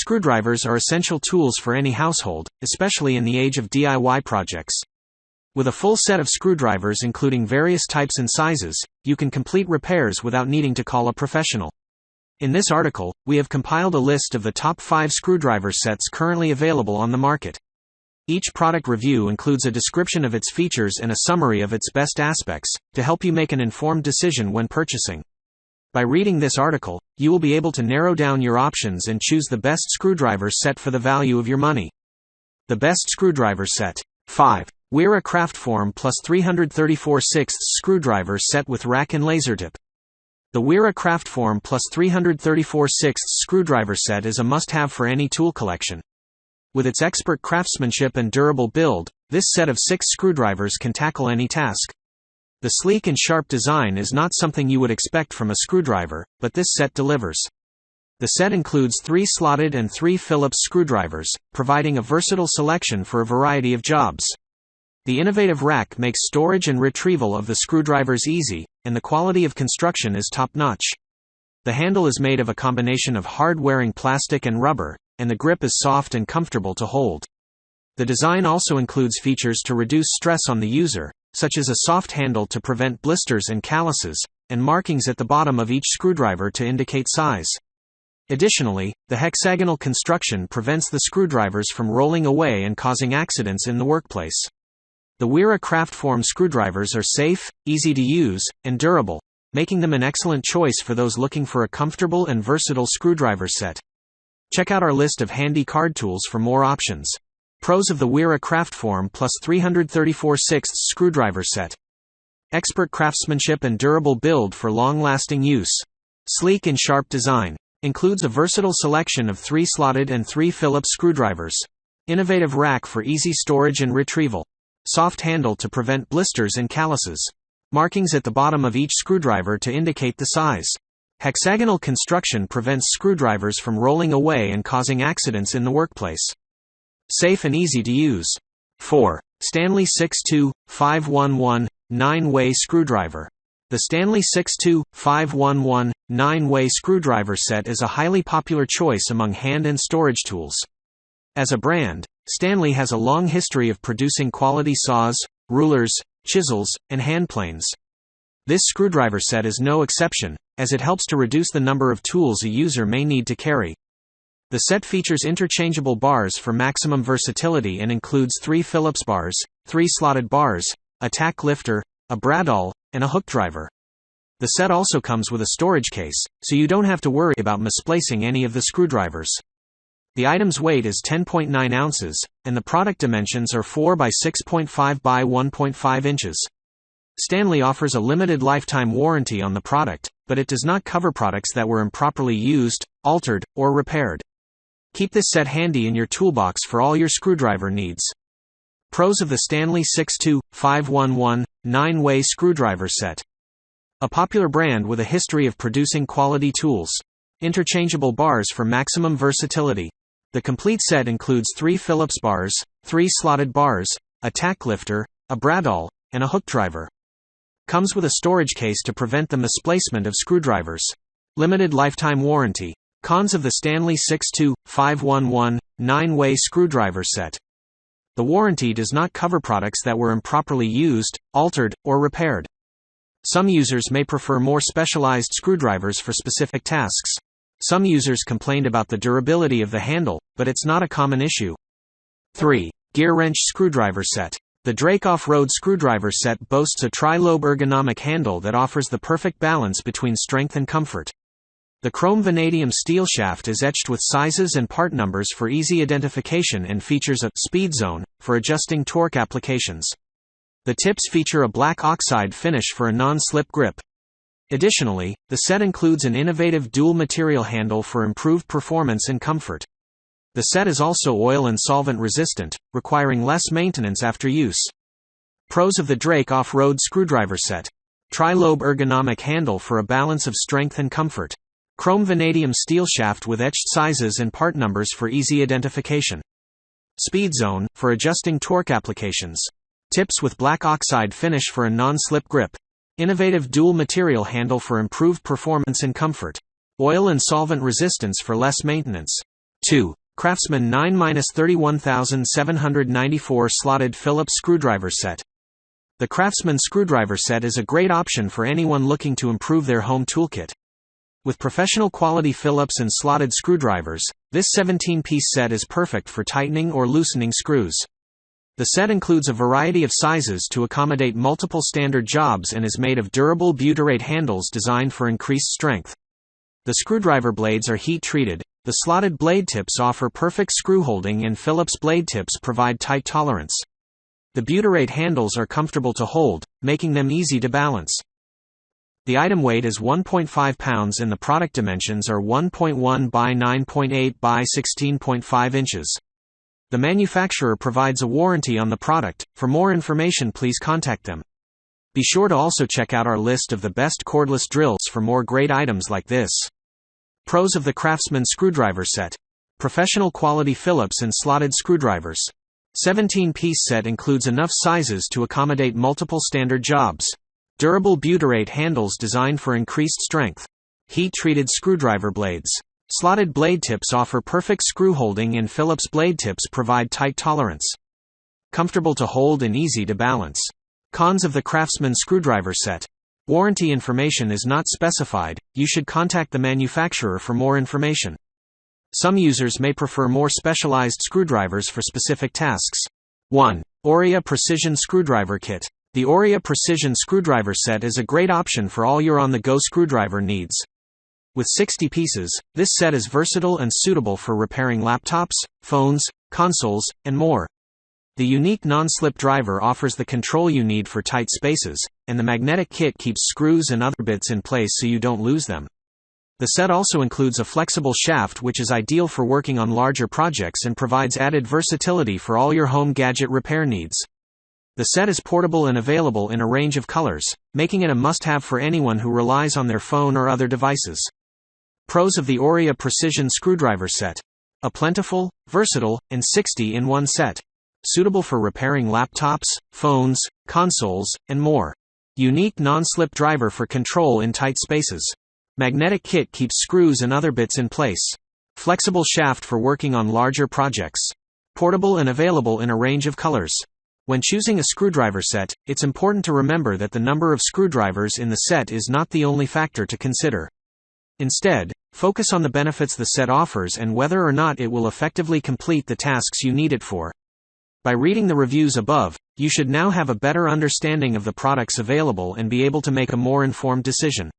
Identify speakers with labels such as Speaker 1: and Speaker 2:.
Speaker 1: Screwdrivers are essential tools for any household, especially in the age of DIY projects. With a full set of screwdrivers including various types and sizes, you can complete repairs without needing to call a professional. In this article, we have compiled a list of the top 5 screwdriver sets currently available on the market. Each product review includes a description of its features and a summary of its best aspects, to help you make an informed decision when purchasing. By reading this article, you will be able to narrow down your options and choose the best screwdriver set for the value of your money. The best screwdriver set. 5. Wera Kraftform Plus 334/6 Screwdriver Set with Rack and Lasertip. The Wera Kraftform Plus 334/6 Screwdriver Set is a must-have for any tool collection. With its expert craftsmanship and durable build, this set of 6 screwdrivers can tackle any task. The sleek and sharp design is not something you would expect from a screwdriver, but this set delivers. The set includes 3 slotted and 3 Phillips screwdrivers, providing a versatile selection for a variety of jobs. The innovative rack makes storage and retrieval of the screwdrivers easy, and the quality of construction is top-notch. The handle is made of a combination of hard-wearing plastic and rubber, and the grip is soft and comfortable to hold. The design also includes features to reduce stress on the user, such as a soft handle to prevent blisters and calluses, and markings at the bottom of each screwdriver to indicate size. Additionally, the hexagonal construction prevents the screwdrivers from rolling away and causing accidents in the workplace. The Wera Kraftform screwdrivers are safe, easy to use, and durable, making them an excellent choice for those looking for a comfortable and versatile screwdriver set. Check out our list of handy card tools for more options. Pros of the Wera Kraftform Plus 334/6 Screwdriver Set. Expert craftsmanship and durable build for long-lasting use. Sleek and sharp design. Includes a versatile selection of 3 slotted and 3 Phillips screwdrivers. Innovative rack for easy storage and retrieval. Soft handle to prevent blisters and calluses. Markings at the bottom of each screwdriver to indicate the size. Hexagonal construction prevents screwdrivers from rolling away and causing accidents in the workplace. Safe and easy to use. 4. Stanley 62511 9-way screwdriver. The Stanley 62511 9-way screwdriver set is a highly popular choice among hand and storage tools. As a brand, Stanley has a long history of producing quality saws, rulers, chisels, and hand planes. This screwdriver set is no exception, as it helps to reduce the number of tools a user may need to carry. The set features interchangeable bars for maximum versatility and includes 3 Phillips bars, 3 slotted bars, a tack lifter, a bradawl, and a hook driver. The set also comes with a storage case, so you don't have to worry about misplacing any of the screwdrivers. The item's weight is 10.9 ounces, and the product dimensions are 4 by 6.5 by 1.5 inches. Stanley offers a limited lifetime warranty on the product, but it does not cover products that were improperly used, altered, or repaired. Keep this set handy in your toolbox for all your screwdriver needs. Pros of the Stanley 62511 9-way screwdriver set. A popular brand with a history of producing quality tools. Interchangeable bars for maximum versatility. The complete set includes 3 Phillips bars, 3 slotted bars, a tack lifter, a bradawl, and a hook driver. Comes with a storage case to prevent the misplacement of screwdrivers. Limited lifetime warranty. Cons of the Stanley 62511 9-way screwdriver set. The warranty does not cover products that were improperly used, altered, or repaired. Some users may prefer more specialized screwdrivers for specific tasks. Some users complained about the durability of the handle, but it's not a common issue. 3. Gear wrench screwdriver set. The Drake off-road screwdriver set boasts a tri-lobe ergonomic handle that offers the perfect balance between strength and comfort. The chrome vanadium steel shaft is etched with sizes and part numbers for easy identification and features a speed zone for adjusting torque applications. The tips feature a black oxide finish for a non-slip grip. Additionally, the set includes an innovative dual-material handle for improved performance and comfort. The set is also oil and solvent resistant, requiring less maintenance after use. Pros of the Drake off-road screwdriver set. Tri-lobe ergonomic handle for a balance of strength and comfort. Chrome vanadium steel shaft with etched sizes and part numbers for easy identification. Speed zone, for adjusting torque applications. Tips with black oxide finish for a non-slip grip. Innovative dual material handle for improved performance and comfort. Oil and solvent resistance for less maintenance. 2. Craftsman 9-31794 Slotted Phillips Screwdriver Set. The Craftsman Screwdriver Set is a great option for anyone looking to improve their home toolkit. With professional quality Phillips and slotted screwdrivers, this 17-piece set is perfect for tightening or loosening screws. The set includes a variety of sizes to accommodate multiple standard jobs and is made of durable butyrate handles designed for increased strength. The screwdriver blades are heat-treated. The slotted blade tips offer perfect screw holding and Phillips blade tips provide tight tolerance. The butyrate handles are comfortable to hold, making them easy to balance. The item weight is 1.5 pounds and the product dimensions are 1.1 by 9.8 by 16.5 inches. The manufacturer provides a warranty on the product. For more information, please contact them. Be sure to also check out our list of the best cordless drills for more great items like this. Pros of the Craftsman Screwdriver Set. Professional quality Phillips and slotted screwdrivers. 17-piece set includes enough sizes to accommodate multiple standard jobs. Durable butyrate handles designed for increased strength. Heat-treated screwdriver blades. Slotted blade tips offer perfect screw holding and Phillips blade tips provide tight tolerance. Comfortable to hold and easy to balance. Cons of the Craftsman Screwdriver Set. Warranty information is not specified. You should contact the manufacturer for more information. Some users may prefer more specialized screwdrivers for specific tasks. 1. ORIA Precision Screwdriver Kit. The ORIA Precision Screwdriver Set is a great option for all your on-the-go screwdriver needs. With 60 pieces, this set is versatile and suitable for repairing laptops, phones, consoles, and more. The unique non-slip driver offers the control you need for tight spaces, and the magnetic kit keeps screws and other bits in place so you don't lose them. The set also includes a flexible shaft which is ideal for working on larger projects and provides added versatility for all your home gadget repair needs. The set is portable and available in a range of colors, making it a must-have for anyone who relies on their phone or other devices. Pros of the ORIA Precision Screwdriver Set. A plentiful, versatile, and 60-in-1 set. Suitable for repairing laptops, phones, consoles, and more. Unique non-slip driver for control in tight spaces. Magnetic kit keeps screws and other bits in place. Flexible shaft for working on larger projects. Portable and available in a range of colors. When choosing a screwdriver set, it's important to remember that the number of screwdrivers in the set is not the only factor to consider. Instead, focus on the benefits the set offers and whether or not it will effectively complete the tasks you need it for. By reading the reviews above, you should now have a better understanding of the products available and be able to make a more informed decision.